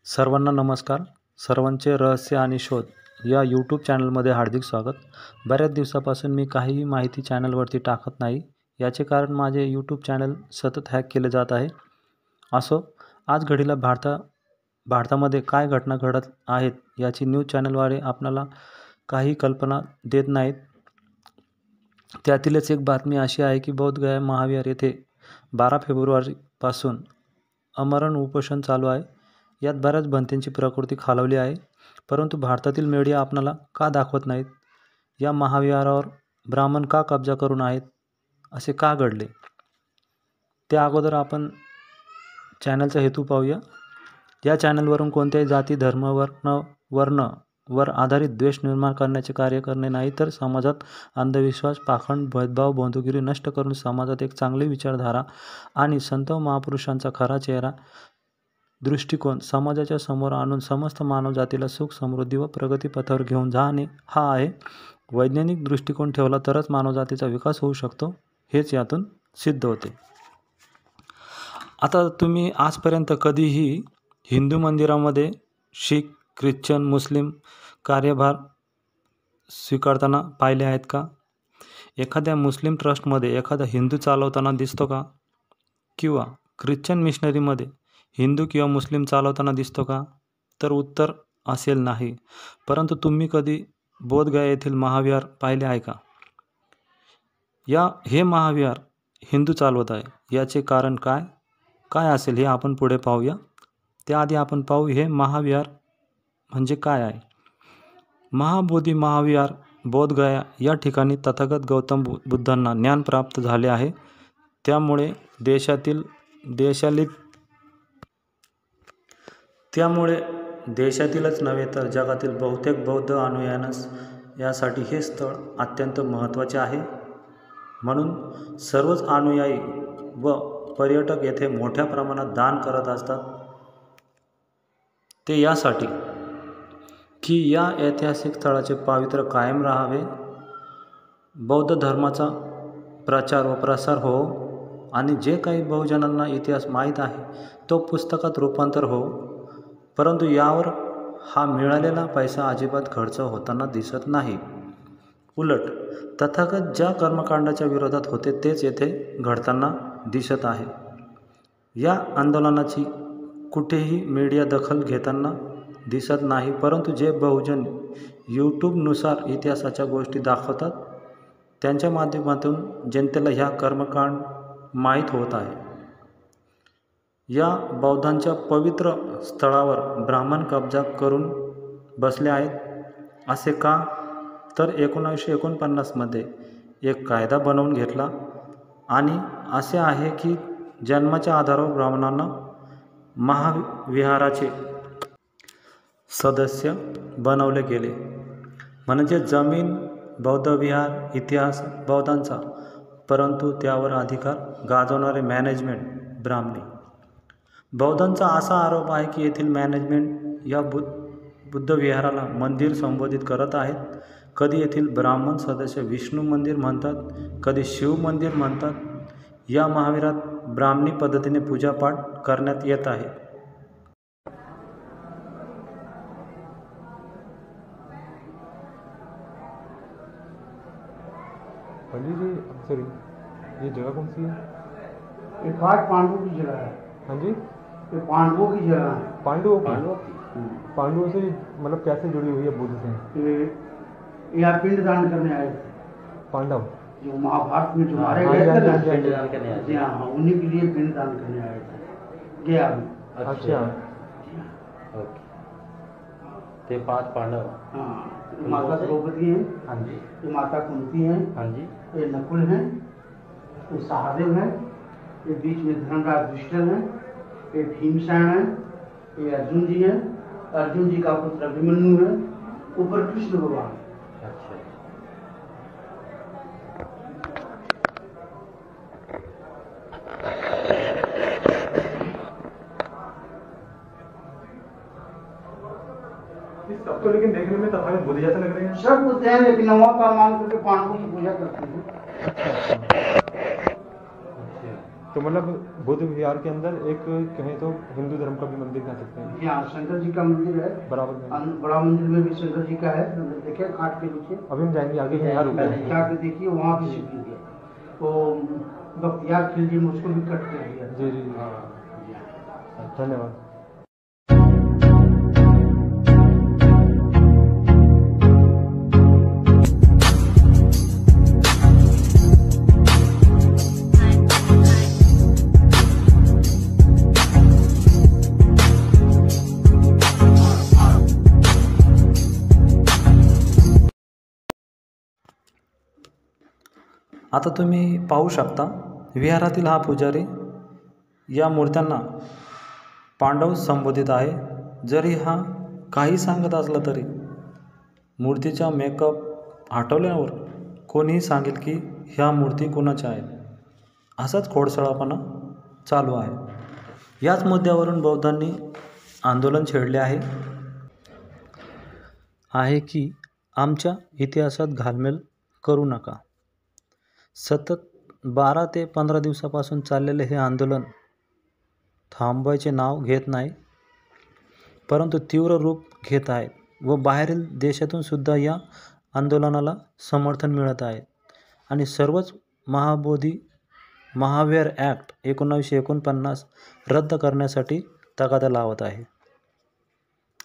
सर्वांना नमस्कार. सर्वांचे रहस्य आणि शोध या यूट्यूब चॅनलमध्ये हार्दिक स्वागत. बऱ्याच दिवसापासून मी काहीही माहिती चॅनलवरती टाकत नाही. याचे कारण माझे यूट्यूब चॅनल सतत हॅक केले जात आहे. असो, आज घडीला भारतामध्ये काय घटना घडत आहेत याची न्यूज चॅनलवाले आपल्याला काही कल्पना देत नाहीत. त्यातीलच एक बातमी अशी आहे की बोधगया महाविहार येथे 12 फेब्रुवारीपासून आमरण उपोषण चालू आहे. यात बऱ्याच भंतेंची प्रकृती खालावली आहे, परंतु भारतातील मीडिया आपल्याला का दाखवत नाहीत? या महाविहारावर ब्राह्मण का कब्जा करून आहेत? असे का घडले? त्या अगोदर आपण चॅनलचा हेतू पाहूया. या चॅनलवरून कोणत्याही जाती, धर्म, वर्णावर आधारित द्वेष निर्माण करण्याचे कार्य करणे नाही, तर समाजात अंधविश्वास, पाखंड, भेदभाव, बंधुगिरी नष्ट करून समाजात एक चांगली विचारधारा आणि संत महापुरुषांचा खरा चेहरा दृष्टिकोन समाजाच्या समोर आणून समस्त मानवजातीला सुख, समृद्धी व प्रगतीपथावर घेऊन जाणे हा आहे. वैज्ञानिक दृष्टिकोन ठेवला तरच मानवजातीचा विकास होऊ शकतो, हेच यातून सिद्ध होते. आता तुम्ही आजपर्यंत कधीही हिंदू मंदिरामध्ये शीख, ख्रिश्चन, मुस्लिम कार्यभार स्वीकारताना पाहिले आहेत का? एखाद्या मुस्लिम ट्रस्टमध्ये एखादा हिंदू चालवताना दिसतो का? किंवा ख्रिश्चन मिशनरीमध्ये हिंदू किंवा मुस्लिम चालवताना दिसतो का? तर उत्तर असेल नाही. परंतु तुम्ही कधी बोधगया येथील महाविहार पाहिले आहे का? हे महाविहार हिंदू चालवत आहे. याचे कारण काय असेल हे आपण पुढे पाहूया. त्याआधी आपण पाहू हे महाविहार म्हणजे काय आहे. महाबोधी महाविहार बोधगया या ठिकाणी तथागत गौतम बुद्धांना ज्ञान प्राप्त झाले आहे. त्यामुळे देशातीलच नव्हे तर जगातील बहुतेक बौद्ध अनुयायांस यासाठी हे स्थळ अत्यंत महत्त्वाचे आहे. म्हणून सर्वच अनुयायी व पर्यटक येथे मोठ्या प्रमाणात दान करत असतात. ते यासाठी की या ऐतिहासिक स्थळाचे पावित्र्य कायम राहावे, बौद्ध धर्माचा प्रचार व प्रसार हो आणि जे काही बहुजनांना इतिहास माहीत आहे तो पुस्तकात रूपांतर हो. परंतु यावर हा मिळालेला पैसा अजिबात खर्च होताना दिसत नाही. उलट तथागत ज्या कर्मकांडाच्या विरोधात होते तेच येथे घडताना दिसत आहे. या आंदोलनाची कुठेही मीडिया दखल घेताना दिसत नाही, परंतु जे बहुजन यूट्यूबनुसार इतिहासाच्या गोष्टी दाखवतात त्यांच्या माध्यमातून जनतेला ह्या कर्मकांड माहीत होत आहे. या बौद्धांच्या पवित्र स्थळावर ब्राह्मण कब्जा करून बसले आहेत. असे का? तर 1949मध्ये एक कायदा बनवून घेतला आणि असे आहे की जन्माच्या आधारावर ब्राह्मणांना महाविहाराचे सदस्य बनवले गेले. म्हणजे जमीन बौद्ध विहार, इतिहास बौद्धांचा, परंतु त्यावर अधिकार गाजवणारे मॅनेजमेंट ब्राह्मणी. बौद्धांचा असा आरोप आहे की येथील मॅनेजमेंट या बुद्ध विहाराला मंदिर संबोधित करत आहेत. कधी येथील ब्राह्मण सदस्य विष्णू मंदिर म्हणतात, कधी शिव मंदिर म्हणतात. या महाविहारात ब्राह्मणी पद्धतीने पूजापाठ करण्यात येत आहे. सॉरी, ये जगह कौन सी है? ये पाठ पांडवों की जगह है। हाँ जी, ये पांडवों की जगह है। पांडवों से मतलब कैसे जुड़ी हुई है बुद्ध से? ये यहाँ पिंड दान करने आए थे पांडव जो महाभारत में जो मारे गए थे ना, पिंड दान करने आए थे। हाँ, उन्हीं के लिए पिंड दान करने आए थे गया में। अच्छा, ओके. ते 5 पांडव. हाँ, माता द्रौपदी है। हाँ जी. ये माता कुंती है। हाँ जी. ये नकुल है, ये सहदेव है, ये बीच में धर्मराज युधिष्ठिर है, ये भीमसेन है, ये अर्जुन जी है, अर्जुन जी का पुत्र अभिमन्यु है, ऊपर कृष्ण भगवान। अच्छा. सब तो लेकिन देखने में तथागत बुद्ध जैसे लग रहे हैं। सब बुद्ध हैं, लेकिन नवा का मान करके पांडवों की पूजा करते हैं। तो मतलब बुद्ध विहार के अंदर एक कहें तो हिंदू धर्म का भी मंदिर कह सकते हैं। यहाँ शंकर जी का मंदिर है, बराबर में बड़ा मंदिर में भी शंकर जी का है, देखिए घाट के नीचे अभी हम जाएंगे आगे, यहाँ रुके हैं। जाके देखिए, वहाँ भी शिवलिंग है। तो बख्तियार खिलजी ने उसको भी कट कर दिया। जी जी जी, धन्यवाद। आता तुम्ही पाहू शकता विहारातील हा पुजारी या मूर्त्यांना पांडव संबोधित आहे. जरी हा काही सांगत असला तरी मूर्तीचा मेकअप हटवल्यावर कोणीही सांगेल की ह्या मूर्ती कोणाच्या आहेत. असाच खोडसाळपणा चालू आहे. याच मुद्द्यावरून बौद्धांनी आंदोलन छेडले आहे की आमच्या इतिहासात घालमेल करू नका. सतत 12 ते 15 दिवसापासून चाललेले हे आंदोलन थांबवायचे नाव घेत नाही, परंतु तीव्र रूप घेत आहे व बाहेरील देशातून सुद्धा या आंदोलनाला समर्थन मिळत आहे आणि सर्वच महावीर ॲक्ट 1949 रद्द करण्यासाठी तगादा लावत आहे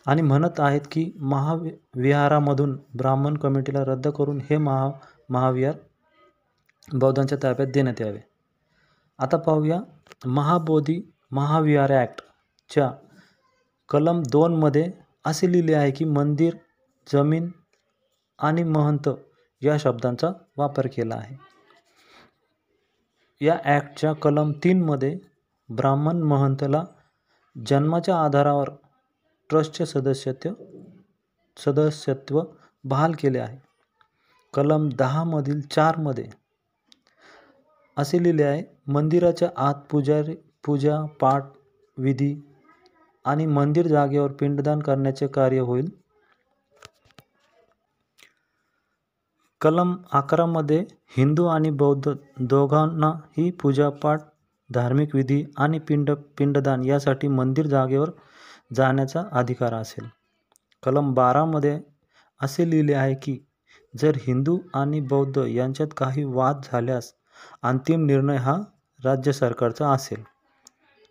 आणि म्हणत आहेत की महाविहारामधून ब्राह्मण कमिटीला रद्द करून हे महाविहार बौद्धांच्या ताब्यात देण्यात यावे. आता पाहूया महाविहार ॲक्टच्या कलम 2 मध्ये असे लिहिले आहे की मंदिर, जमीन आणि महंत या शब्दांचा वापर केला आहे. या ॲक्टच्या कलम 3 मध्ये ब्राह्मण महंतला जन्माच्या आधारावर ट्रस्टचे सदस्यत्व बहाल केले आहे. कलम 10 मधील 4 मध्ये असे लिहिले आहे, मंदिराच्या आत पूजा पाठ विधी आणि मंदिर जागेवर पिंडदान करण्याचे कार्य होईल. कलम 11 मध्ये हिंदू आणि बौद्ध दोघांनाही पूजापाठ, धार्मिक विधी आणि पिंडदान यासाठी मंदिर जागेवर जाण्याचा अधिकार असेल. कलम 12 मध्ये असे लिहिले आहे की जर हिंदू आणि बौद्ध यांच्यात काही वाद झाल्यास अंतिम निर्णय हा राज्य सरकारचा असेल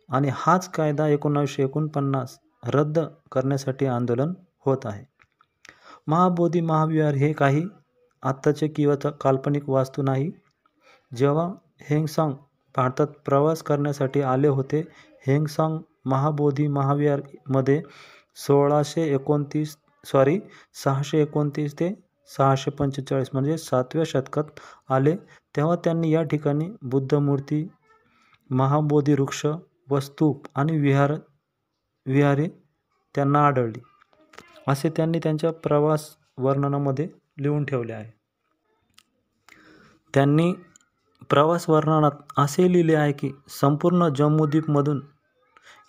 आणि हाच कायदा 1949 रद्द करण्यासाठी आंदोलन होत आहे. महाविहार हे काही आत्ताचे किंवा काल्पनिक वास्तू नाही. जेव्हा हेंगसांग भारतात प्रवास करण्यासाठी आले होते, हेंगसांग महाविहार मध्ये 629 ते 645 म्हणजे 7व्या शतकात आले. तेव्हा त्यांनी या ठिकाणी बुद्धमूर्ती, महाबोधी वृक्ष व स्तूप आणि विहारे त्यांना आढळली, असे त्यांनी त्यांच्या प्रवास वर्णनामध्ये लिहून ठेवले आहे. त्यांनी प्रवास वर्णनात असे लिहिले आहे की संपूर्ण जम्बूद्वीपमधून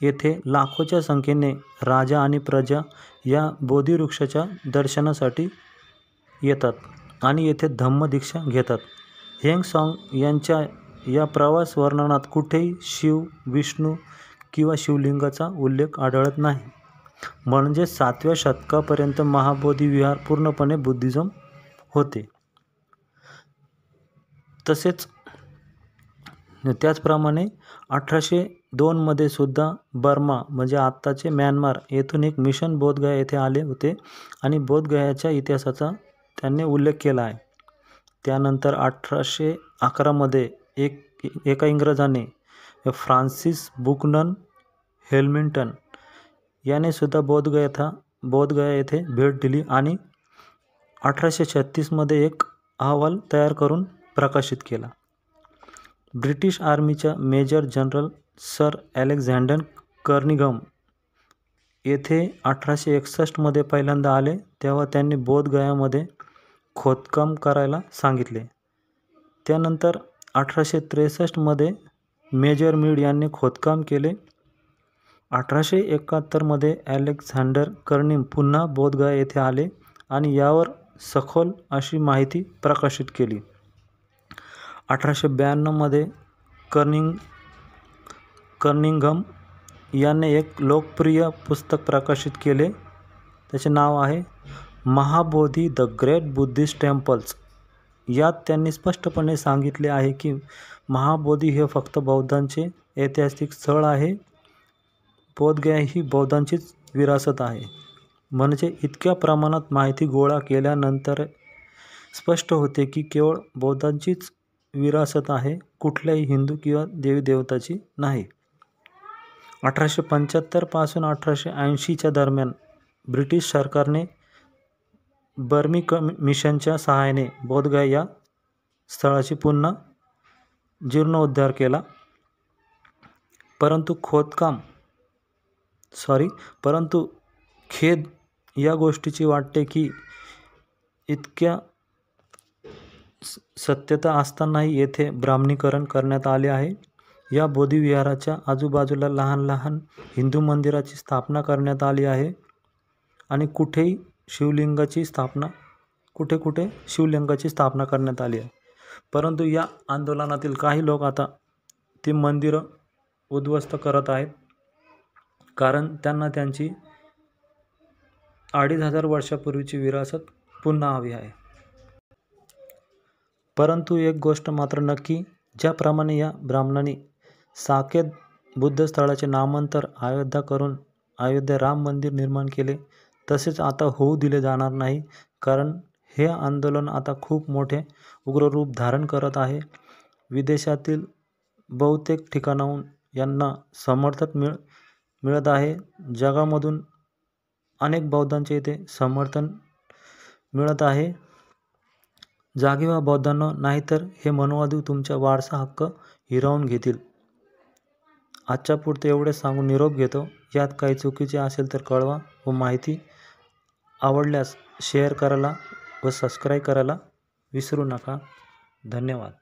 येथे लाखोच्या संख्येने राजा आणि प्रजा या बोधिवृक्षाच्या दर्शनासाठी येतात आणि येथे धम्मदीक्षा घेतात. हेंगसांग यांच्या या प्रवास वर्णनात कुठेही शिव, विष्णू किंवा शिवलिंगाचा उल्लेख आढळत नाही. म्हणजे 7व्या शतकापर्यंत महाबोधी विहार पूर्णपणे बुद्धिझम होते. त्याचप्रमाणे 1802 मध्ये सुद्धा बर्मा म्हणजे आत्ताचे म्यानमार येथून एक मिशन बोधगया येथे आले होते आणि बोधगयाच्या इतिहासाचा त्यांनी उल्लेख केला आहे. त्यानंतर 1811 मध्ये एका इंग्रजाने फ्रान्सिस बुकनन हेमिल्टन याने सुद्धा बोधगया येथे भेट दिली आणि 1836 मध्ये एक अहवाल तयार करून प्रकाशित केला. ब्रिटिश आर्मीच्या मेजर जनरल सर अलेक्झांडर कर्निघन येथे 1861 मध्ये पहिल्यांदा आले. तेव्हा त्यांनी बोधगयामध्ये खोदकाम करायला सांगितले. त्यानंतर 1863 मध्ये मेजर मीड यांनी खोदकाम केले. 1871 मध्ये अलेक्झांडर कर्निघन पुन्हा बोधगया येथे आले आणि यावर सखोल अशी माहिती प्रकाशित केली. 1892 मध्ये कर्निघन कनिंघम याने एक लोकप्रिय पुस्तक प्रकाशित केले. त्याचे नाव आहे Mahabodhi the great Buddhist temples. यात त्यांनी स्पष्टपणे सांगितले आहे की महाबोधी हे फक्त बौद्धांचे ऐतिहासिक स्थळ आहे. बोधगया ही बौद्धांचीच विरासत आहे. म्हणजे इतक्या प्रमाणात माहिती गोळा केल्यानंतर स्पष्ट होते की केवळ बौद्धांचीच विरासत आहे, कुठल्याही हिंदू किंवा देवी देवताची नाही. 1875 पासून 1880च्या दरम्यान ब्रिटिश सरकारने बर्मी मिशनच्या सहाय्याने बोधगया या स्थळाची पुन्हा जीर्णोद्धार केला. परंतु खेद या गोष्टीची वाटते की इतक्या सत्यता असतानाही येथे ब्राह्मणीकरण करण्यात आले आहे. या बोधिविहाराच्या आजूबाजूला लहान लहान हिंदू मंदिराची स्थापना करण्यात आली आहे आणि कुठे शिवलिंगाची स्थापना करण्यात आली आहे. परंतु या आंदोलनातील काही लोक आता ती मंदिरं उद्ध्वस्त करत आहेत, कारण त्यांना त्यांची 2500 वर्षापूर्वीची विरासत पुन्हा हवी आहे. परंतु एक गोष्ट मात्र नक्की, ज्याप्रमाणे या ब्राह्मणांनी साकेत बुद्धस्थळाचे नामांतर अयोध्या करून अयोध्या राम मंदिर निर्माण केले, तसेच आता होऊ दिले जाणार नाही. कारण हे आंदोलन आता खूप मोठे उग्र रूप धारण करत आहे. विदेशातील बहुतेक ठिकाणाहून यांना समर्थन मिळत आहे. जगामधून अनेक बौद्धांचे येथे समर्थन मिळत आहे. जागे व्हा बौद्धांनो, नाहीतर हे मनोवादी तुमचा वारसा हक्क हिरावून घेतील. आजच्या पुरते एवढे सांगून निरोप घेतो. यात काही चुकीचे असेल तर कळवा व माहिती आवडल्यास शेअर करायला व सबस्क्राईब करायला विसरू नका. धन्यवाद.